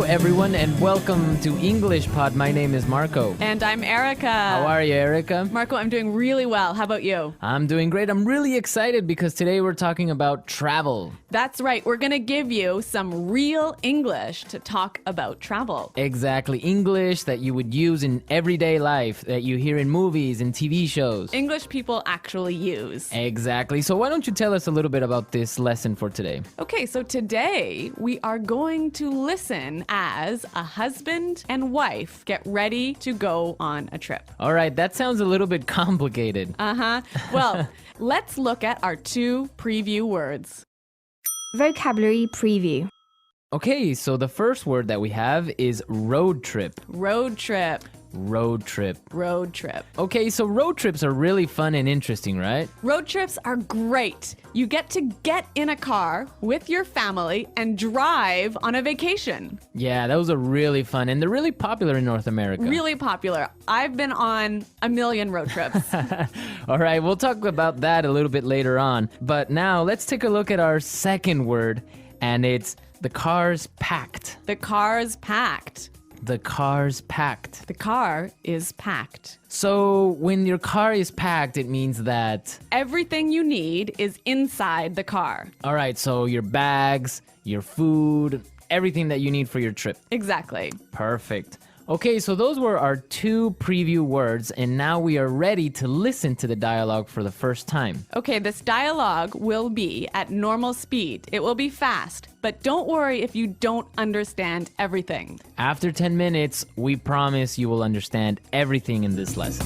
everyone, and welcome to English Pod. My name is Marco. And I'm Erica. How are you, Erica? Marco, I'm doing really well. How about you? I'm doing great. I'm really excited because today we're talking about travel. That's right. We're going to give you some real English to talk about travel. Exactly. English that you would use in everyday life, that you hear in movies and TV shows. English people actually use. Exactly. So why don't you tell us a little bit about this lesson for today? Okay, so today we are going to listen as a husband and wife get ready to go on a trip. All right, that sounds a little bit complicated. Well, let's look at our two preview words. Vocabulary preview. Okay, so the first word that we have is road trip. Road trip. Road trip. Road trip. Okay, so road trips are really fun and interesting, right? Road trips are great. You get to get in a car with your family and drive on a vacation. Yeah, those are really fun, and they're really popular in North America. Really popular. I've been on a million road trips. All right, we'll talk about that a little bit later on. But now let's take a look at our second word, and it's the car's packed. The car's packed. The car's packed. The car is packed. So when your car is packed, it means that... Everything you need is inside the car. All right, so your bags, your food, everything that you need for your trip. Exactly. Perfect. Okay, so those were our two preview words, and now we are ready to listen to the dialogue for the first time. Okay, this dialogue will be at normal speed. It will be fast, but don't worry if you don't understand everything. After 10 minutes, we promise you will understand everything in this lesson.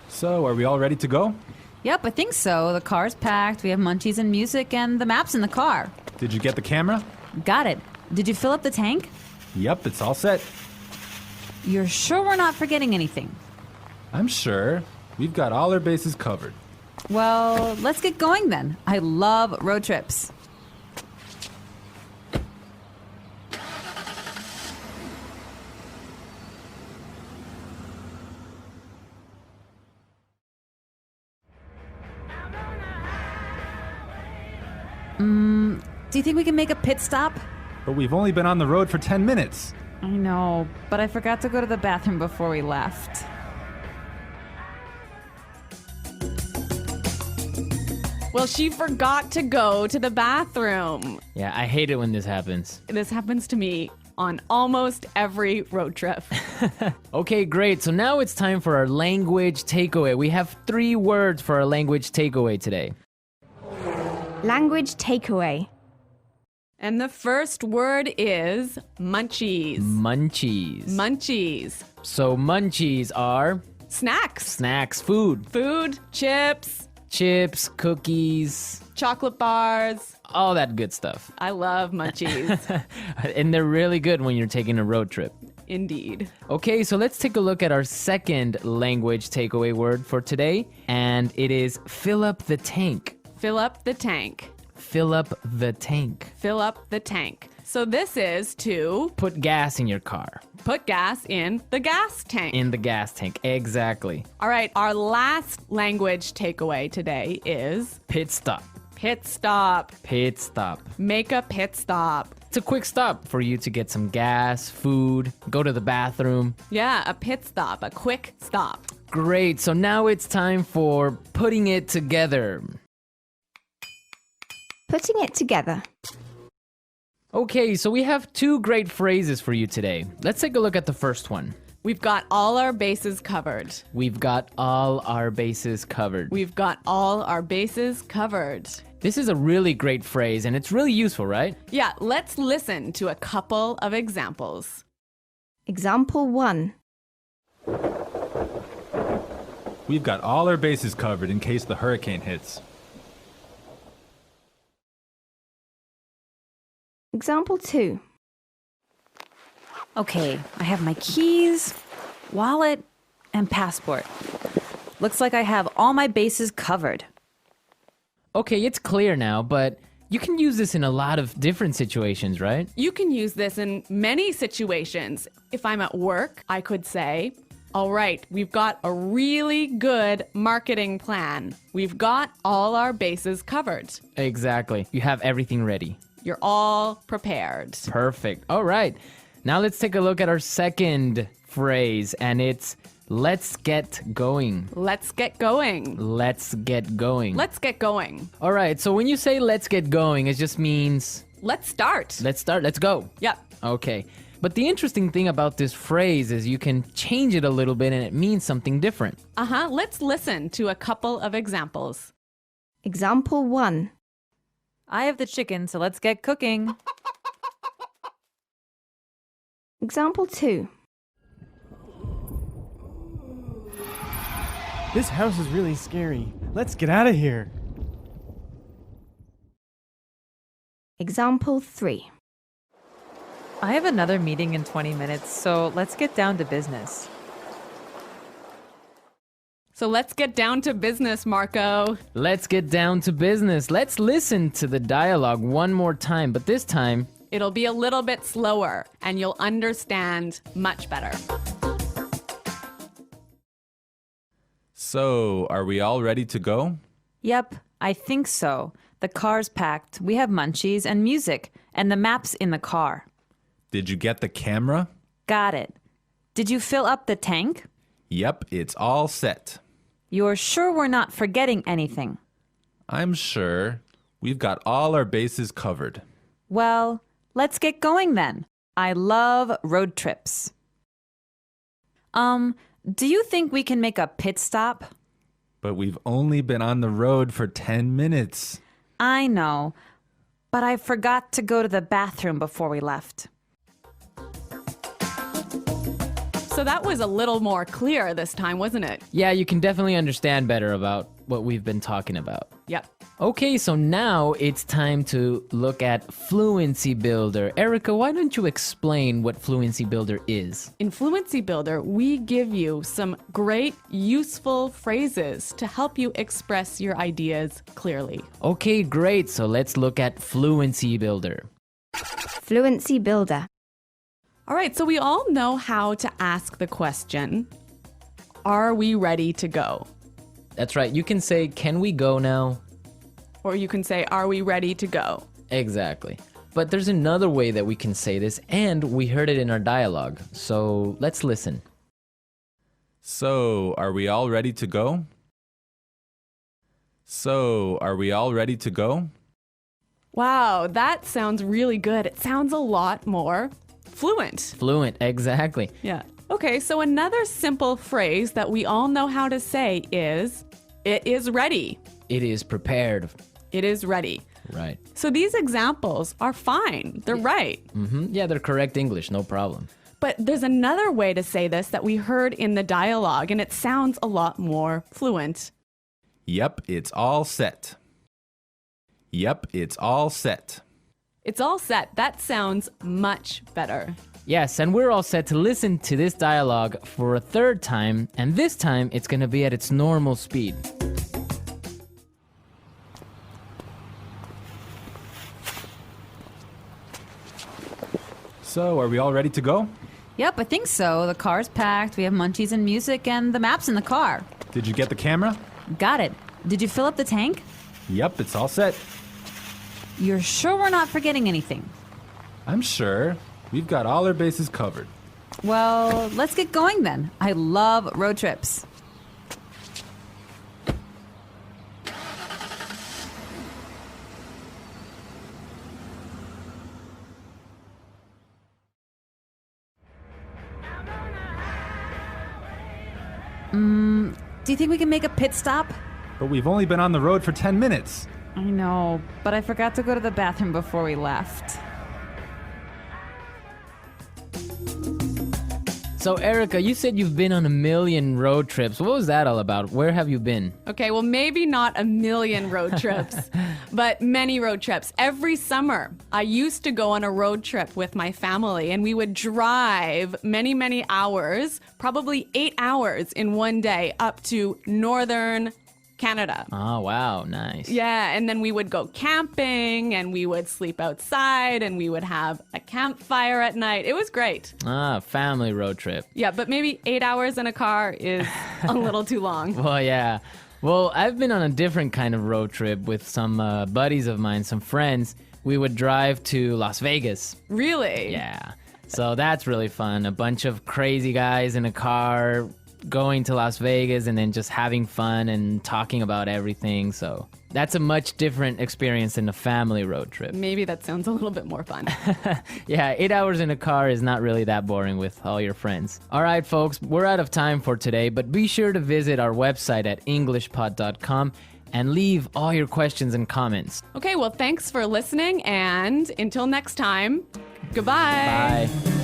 So, are we all ready to go? Yep, I think so. The car's packed, we have munchies and music, and the map's in the car. Did you get the camera? Got it. Did you fill up the tank? Yep, it's all set. You're sure we're not forgetting anything? I'm sure. We've got all our bases covered. Well, let's get going then. I love road trips. Do you think we can make a pit stop? But we've only been on the road for 10 minutes. I know, but I forgot to go to the bathroom before we left. Well, she forgot to go to the bathroom. Yeah, I hate it when this happens. This happens to me on almost every road trip. Okay, great. So now it's time for our language takeaway. We have 3 words for our language takeaway today. Language takeaway. And the first word is munchies. Munchies. Munchies. So munchies are Snacks. snacks, food, Food, chips, chips, cookies, chocolate bars. all that good stuff. I love munchies. And they're really good when you're taking a road trip. Indeed. Okay, so let's take a look at our second language takeaway word for today, and it is fill up the tank. Fill up the tank. Fill up the tank. Fill up the tank. So this is to Put gas in your car. put gas in the gas tank. In the gas tank. Exactly. All right, our last language takeaway today is Pit stop. pit stop. Pit stop. Make a pit stop. It's a quick stop for you to get some gas, food, go to the bathroom. Yeah, a pit stop, a quick stop. Great, so now it's time for putting it together. Putting it together. Okay, so we have 2 great phrases for you today. Let's take a look at the first one. We've got all our bases covered. We've got all our bases covered. We've got all our bases covered. This is a really great phrase, and it's really useful, right? Yeah, let's listen to a couple of examples. Example 1. We've got all our bases covered in case the hurricane hits. Example 2. Okay, I have my keys, wallet, and passport. Looks like I have all my bases covered. Okay, it's clear now, but you can use this in a lot of different situations, right? You can use this in many situations. If I'm at work, I could say, All right, we've got a really good marketing plan. We've got all our bases covered. Exactly. You have everything ready. You're all prepared. Perfect. All right. Now let's take a look at our second phrase, and it's let's get going. Let's get going. Let's get going. Let's get going. All right. So when you say let's get going, it just means Let's start. let's start. Let's go. Yep. Okay. But the interesting thing about this phrase is you can change it a little bit and it means something different. Let's listen to a couple of examples. Example 1. I have the chicken, so let's get cooking. Example 2. This house is really scary. Let's get out of here. Example 3. I have another meeting in 20 minutes, so let's get down to business. So let's get down to business, Marco. Let's get down to business. Let's listen to the dialogue one more time, but this time, It'll be a little bit slower and you'll understand much better. So, are we all ready to go? Yep, I think so. The car's packed, we have munchies and music, and the map's in the car. Did you get the camera? Got it. Did you fill up the tank? Yep, it's all set. You're sure we're not forgetting anything? I'm sure. We've got all our bases covered. Well, let's get going then. I love road trips. Do you think we can make a pit stop? But we've only been on the road for 10 minutes. I know, but I forgot to go to the bathroom before we left. So that was a little more clear this time, wasn't it? yeah, you can definitely understand better about what we've been talking about. Yep. Okay, so now it's time to look at Fluency Builder. Erica, why don't you explain what Fluency Builder is? In Fluency Builder, we give you some great, useful phrases to help you express your ideas clearly. Okay, great. So let's look at Fluency Builder. Fluency Builder. All right, so we all know how to ask the question, are we ready to go? That's right. You can say, can we go now? Or you can say, are we ready to go? Exactly. But there's another way that we can say this, and we heard it in our dialogue. So let's listen. So, are we all ready to go? So, are we all ready to go? Wow, that sounds really good. It sounds a lot more fluent. Fluent, exactly. Yeah. Okay, so another simple phrase that we all know how to say is, it is ready. It is prepared. It is ready. Right. So these examples are fine. They're right. Yeah, they're correct English, no problem. But there's another way to say this that we heard in the dialogue, and it sounds a lot more fluent. Yep, it's all set. Yep, it's all set. It's all set. That sounds much better. Yes, and we're all set to listen to this dialogue for a third time, and this time it's going to be at its normal speed. So, are we all ready to go? Yep, I think so. The car's packed, we have munchies and music, and the map's in the car. Did you get the camera? Got it. Did you fill up the tank? Yep, it's all set. You're sure we're not forgetting anything? I'm sure. We've got all our bases covered. Well, let's get going then. I love road trips. Do you think we can make a pit stop? But we've only been on the road for 10 minutes. I know, but I forgot to go to the bathroom before we left. So, Erica, you said you've been on a million road trips. What was that all about? Where have you been? Okay, well, maybe not a million road trips, but many road trips. Every summer, I used to go on a road trip with my family, and we would drive many, many hours, probably 8 hours in one day, up to northern Canada. Oh, wow. Nice. Yeah, and then we would go camping and we would sleep outside and we would have a campfire at night. It was great. Ah, family road trip. Yeah, but maybe 8 hours in a car is a little too long. Well, yeah. Well, I've been on a different kind of road trip with some buddies of mine, some friends. We would drive to Las Vegas. Really? Yeah. So that's really fun. A bunch of crazy guys in a car going to Las Vegas and then just having fun and talking about everything. So that's a much different experience than a family road trip. Maybe that sounds a little bit more fun. Yeah, 8 hours in a car is not really that boring with all your friends. All right, folks, we're out of time for today, but be sure to visit our website at englishpod.com and leave all your questions and comments. Okay, well, thanks for listening, and until next time, goodbye. Bye.